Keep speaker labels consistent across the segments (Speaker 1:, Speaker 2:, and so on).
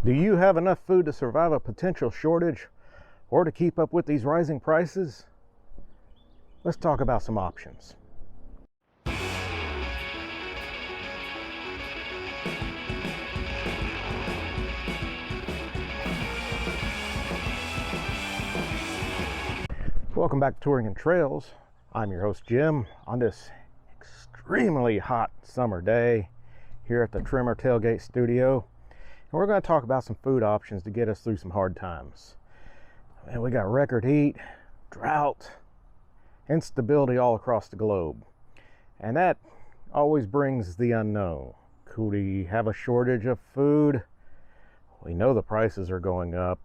Speaker 1: Do you have enough food to survive a potential shortage or to keep up with these rising prices? Let's talk about some options. Welcome back to Touring and Trails. I'm your host Jim on this extremely hot summer day here at the Trimmer Tailgate Studio. And we're going to talk about some food options to get us through some hard times. And we got record heat, drought, instability all across the globe. And that always brings the unknown. Could we have a shortage of food? We know the prices are going up.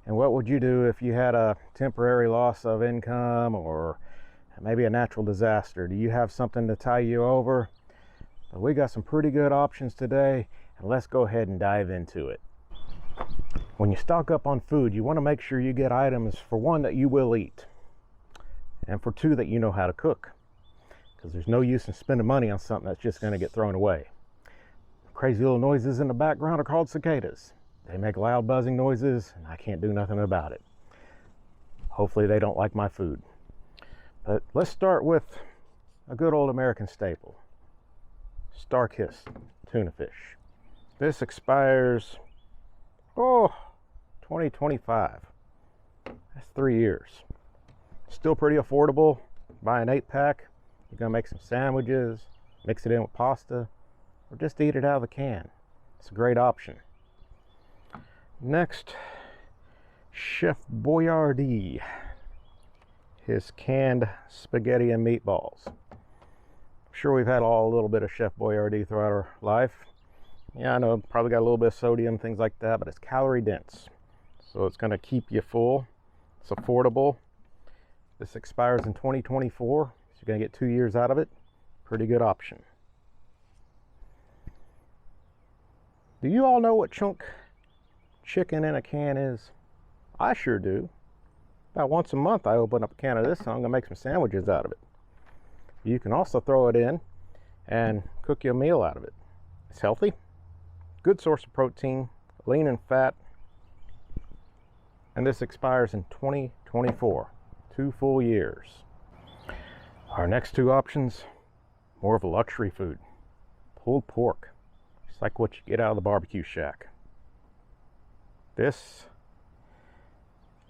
Speaker 1: And what would you do if you had a temporary loss of income or maybe a natural disaster? Do you have something to tie you over? But we got some pretty good options today, and let's go ahead and dive into it. When you stock up on food, you want to make sure you get items, for one, that you will eat, and for two, that you know how to cook, because there's no use in spending money on something that's just going to get thrown away. Crazy little noises in the background are called cicadas. They make loud buzzing noises, and I can't do nothing about it. Hopefully they don't like my food. But let's start with a good old American staple. Star-kissed tuna fish. This expires, 2025. That's 3 years. Still pretty affordable. Buy an 8-pack. You're gonna make some sandwiches, mix it in with pasta, or just eat it out of the can. It's a great option. Next, Chef Boyardee. His canned spaghetti and meatballs. I'm sure we've had a little bit of Chef Boyardee throughout our life. Yeah, I know, probably got a little bit of sodium, things like that, but it's calorie dense. So it's gonna keep you full. It's affordable. This expires in 2024, so you're gonna get 2 years out of it. Pretty good option. Do you all know what chunk chicken in a can is? I sure do. About once a month I open up a can of this and I'm gonna make some sandwiches out of it. You can also throw it in and cook you a meal out of it. It's healthy, good source of protein, lean and fat, and this expires in 2024, 2 full years. Our next two options, more of a luxury food. Pulled pork. It's like what you get out of the barbecue shack. This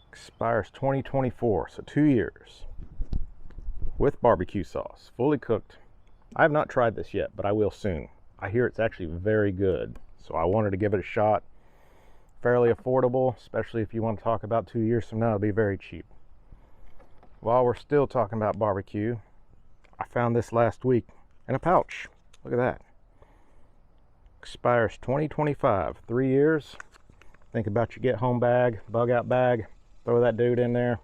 Speaker 1: expires 2024, so 2 years, with barbecue sauce, fully cooked. I have not tried this yet, but I will soon. I hear it's actually very good, so I wanted to give it a shot. Fairly affordable, especially if you want to talk about 2 years from now, it'll be very cheap. While we're still talking about barbecue, I found this last week in a pouch. Look at that. Expires 2025, 3 years. Think about your get-home bag, bug-out bag. Throw that dude in there,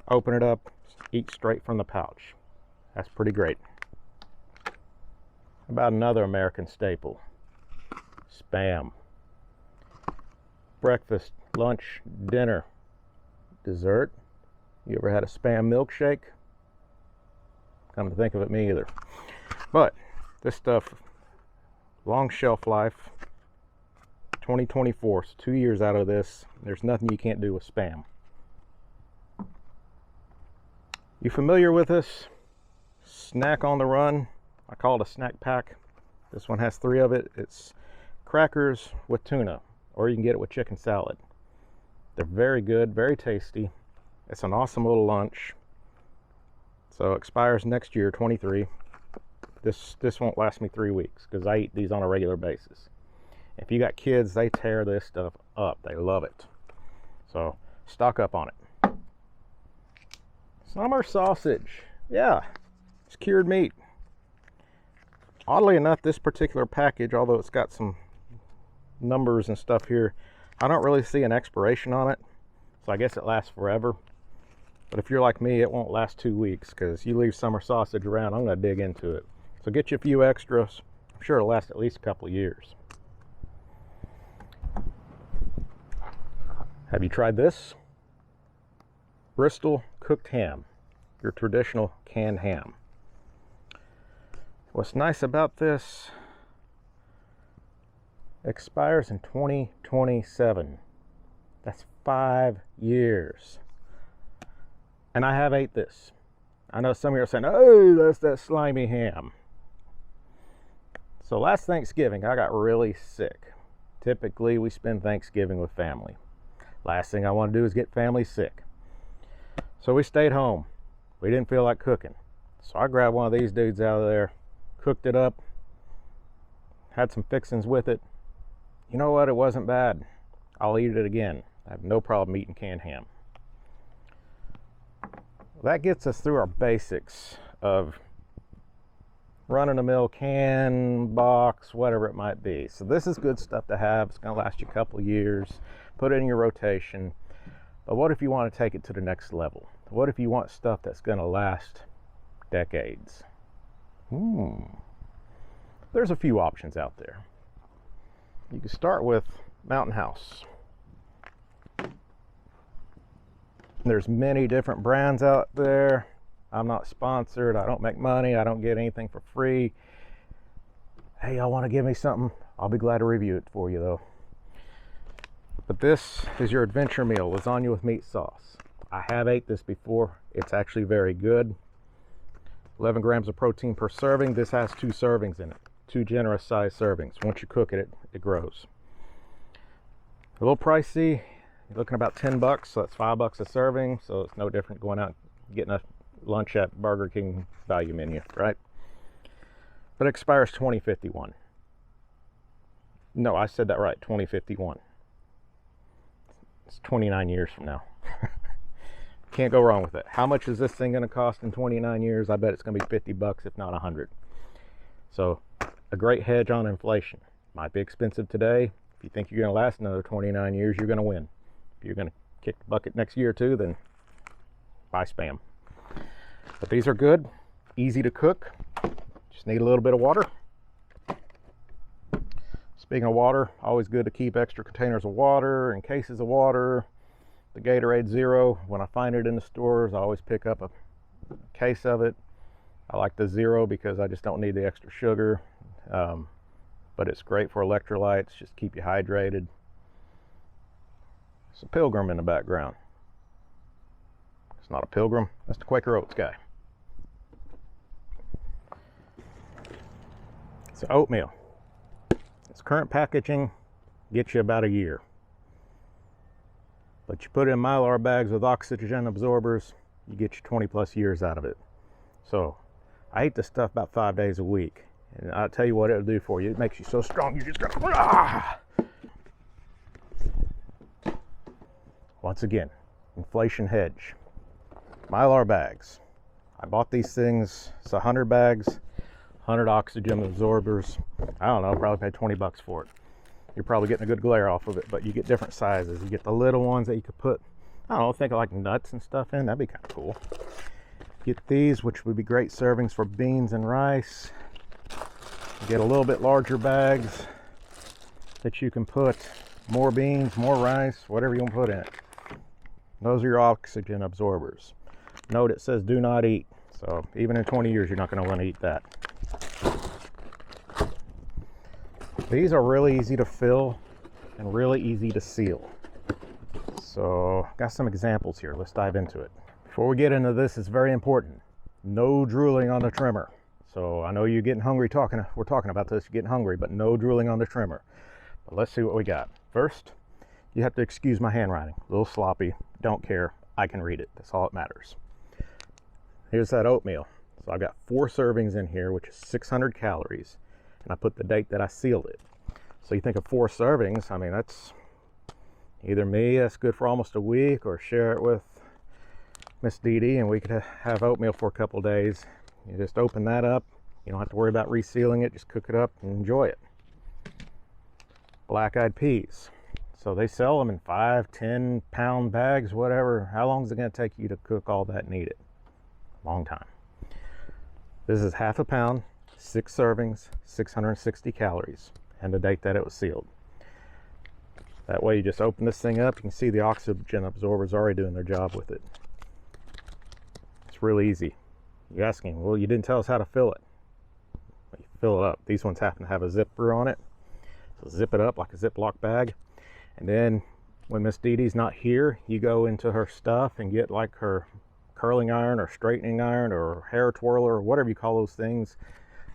Speaker 1: open it up, eat straight from the pouch. That's pretty great. How about another American staple? Spam. Breakfast, lunch, dinner, dessert. You ever had a Spam milkshake? Come to think of it, me either. But this stuff, long shelf life. 2024, so 2 years out of this. There's nothing you can't do with Spam. You familiar with this? Snack on the run. I call it a snack pack. This one has 3 of it. It's crackers with tuna, or you can get it with chicken salad. They're very good, very tasty. It's an awesome little lunch. So it expires next year, 23. This won't last me 3 weeks because I eat these on a regular basis. If you got kids, they tear this stuff up. They love it. So stock up on it. Summer sausage. Yeah, it's cured meat. Oddly enough, this particular package, although it's got some numbers and stuff here, I don't really see an expiration on it. So I guess it lasts forever. But if you're like me, it won't last 2 weeks because you leave summer sausage around, I'm going to dig into it. So get you a few extras. I'm sure it'll last at least a couple of years. Have you tried this? Bristol cooked ham, your traditional canned ham. What's nice about this, expires in 2027. That's 5 years. And I have ate this. I know some of you are saying, oh, that's that slimy ham. So last Thanksgiving, I got really sick. Typically, we spend Thanksgiving with family. Last thing I want to do is get family sick. So we stayed home. We didn't feel like cooking. So I grabbed one of these dudes out of there, cooked it up, had some fixings with it. You know what? It wasn't bad. I'll eat it again. I have no problem eating canned ham. That gets us through our basics of run-of-the-mill can, box, whatever it might be. So this is good stuff to have. It's going to last you a couple of years. Put it in your rotation. But what if you want to take it to the next level? What if you want stuff that's going to last decades? There's a few options out there. You can start with Mountain House. There's many different brands out there. I'm not sponsored. I don't make money. I don't get anything for free. Hey, y'all want to give me something? I'll be glad to review it for you, though. But this is your adventure meal, lasagna with meat sauce. I have ate this before. It's actually very good. 11 grams of protein per serving. This has 2 servings in it. 2 generous sized servings. Once you cook it, it grows. A little pricey. You're looking about 10 bucks, so that's $5 a serving. So it's no different going out and getting a lunch at Burger King value menu, right? But it expires 2051. No, I said that right, 2051. It's 29 years from now. Can't go wrong with it. How much is this thing going to cost in 29 years? I bet it's going to be 50 bucks, if not 100. So a great hedge on inflation. Might be expensive today. If you think you're going to last another 29 years, you're going to win. If you're going to kick the bucket next year or two, then buy Spam. But these are good, easy to cook. Just need a little bit of water. Speaking of water, always good to keep extra containers of water and cases of water. The Gatorade Zero, when I find it in the stores, I always pick up a case of it. I like the Zero because I just don't need the extra sugar. But it's great for electrolytes, just keep you hydrated. It's a pilgrim in the background. It's not a pilgrim, that's the Quaker Oats guy. So oatmeal. Its current packaging gets you about a year. But you put it in Mylar bags with oxygen absorbers, you get you 20 plus years out of it. So I eat this stuff about 5 days a week. And I'll tell you what it'll do for you. It makes you so strong, you just gotta... Once again, inflation hedge. Mylar bags. I bought these things, it's 100 bags, 100 oxygen absorbers. I don't know, probably paid 20 bucks for it. You're probably getting a good glare off of it, but you get different sizes. You get the little ones that you could put, I don't know, think of like nuts and stuff in. That'd be kind of cool. Get these, which would be great servings for beans and rice. Get a little bit larger bags that you can put more beans, more rice, whatever you want to put in it. Those are your oxygen absorbers. Note it says do not eat. So even in 20 years, you're not going to want to eat that. These are really easy to fill and really easy to seal. So got some examples here. Let's dive into it. Before we get into this, it's very important. No drooling on the trimmer. So I know you're getting hungry we're talking about this, you're getting hungry, but no drooling on the trimmer. But let's see what we got. First, you have to excuse my handwriting. A little sloppy, don't care. I can read it, that's all that matters. Here's that oatmeal. So I got 4 servings in here, which is 600 calories. And I put the date that I sealed it. So you think of 4 servings, I mean, that's either me, that's good for almost a week, or share it with Miss Dee Dee and we could have oatmeal for a couple days. You just open that up. You don't have to worry about resealing it. Just cook it up and enjoy it. Black-eyed peas. So they sell them in 5, 10 pound bags, whatever. How long is it going to take you to cook all that and eat it? Long time. This is half a pound, 6 servings, 660 calories, and the date that it was sealed. That way you just open this thing up, you can see the oxygen absorbers already doing their job with it. It's really easy. You're asking, well, you didn't tell us how to fill it. Well, you fill it up. These ones happen to have a zipper on it. So zip it up like a Ziploc bag. And then when Miss Dee Dee's not here, you go into her stuff and get like her curling iron or straightening iron or hair twirler or whatever you call those things.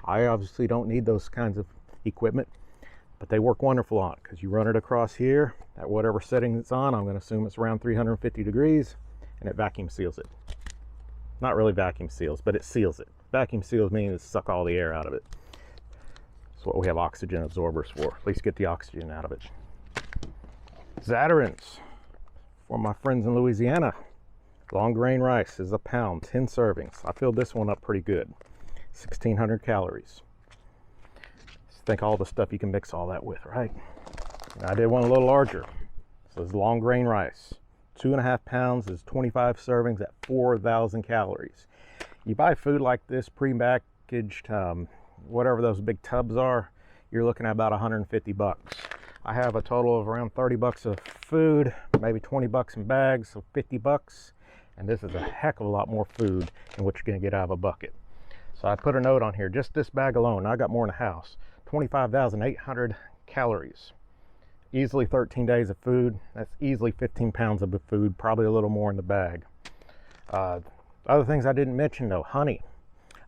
Speaker 1: I obviously don't need those kinds of equipment, but they work wonderful on it because you run it across here at whatever setting it's on. I'm going to assume it's around 350 degrees, and it vacuum seals it. Not really vacuum seals, but it seals it. Vacuum seals means suck all the air out of it. That's what we have oxygen absorbers for. At least get the oxygen out of it. Zatarain's for my friends in Louisiana. Long grain rice is a pound, 10 servings. I filled this one up pretty good. 1,600 calories. Just think all the stuff you can mix all that with, right? And I did one a little larger. So it's long grain rice. 2.5 pounds is 25 servings at 4,000 calories. You buy food like this pre-packaged, whatever those big tubs are, you're looking at about 150 bucks. I have a total of around 30 bucks of food, maybe 20 bucks in bags, so 50 bucks. And this is a heck of a lot more food than what you're gonna get out of a bucket. So I put a note on here, just this bag alone, I got more in the house, 25,800 calories. Easily 13 days of food. That's easily 15 pounds of food, probably a little more in the bag. Other things I didn't mention though, honey.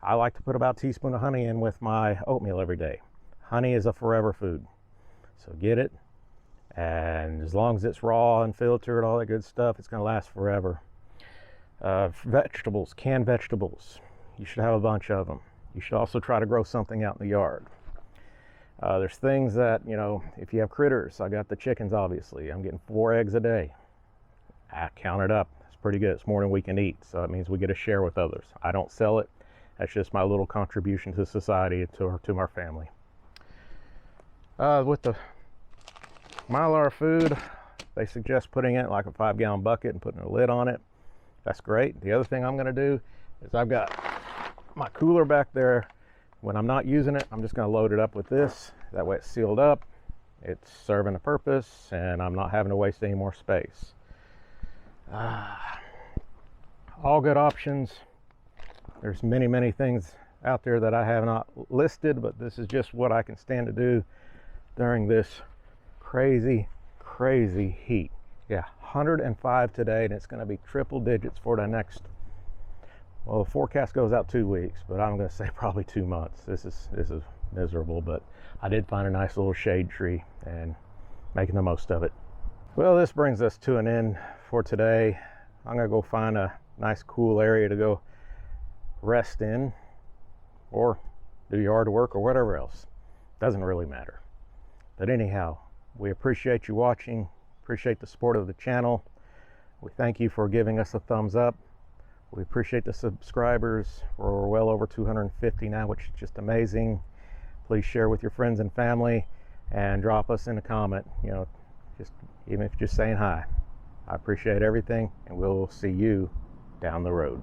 Speaker 1: I like to put about a teaspoon of honey in with my oatmeal every day. Honey is a forever food. So get it, and as long as it's raw and filtered, all that good stuff, it's gonna last forever. Vegetables, canned vegetables. You should have a bunch of them. You should also try to grow something out in the yard. There's things that, you know, if you have critters, I got the chickens obviously. I'm getting 4 eggs a day. I count it up. It's pretty good. It's more than we can eat. So it means we get to share with others. I don't sell it. That's just my little contribution to society, to our family. With the Mylar food, they suggest putting it in like a 5-gallon bucket and putting a lid on it. That's great. The other thing I'm going to do is I've got my cooler back there. When I'm not using it, I'm just going to load it up with this. That way it's sealed up, it's serving a purpose, and I'm not having to waste any more space. All good options. There's many things out there that I have not listed, but this is just what I can stand to do during this crazy heat. Yeah, 105 today, and it's going to be triple digits for the next, well, the forecast goes out 2 weeks, but I'm going to say probably 2 months. This is miserable, but I did find a nice little shade tree and making the most of it. Well, this brings us to an end for today. I'm going to go find a nice cool area to go rest in or do yard work or whatever else. Doesn't really matter. But anyhow, we appreciate you watching, appreciate the support of the channel. We thank you for giving us a thumbs up. We appreciate the subscribers. We're well over 250 now, which is just amazing. Please share with your friends and family and drop us in a comment, you know, just even if you're just saying hi. I appreciate everything, and we'll see you down the road.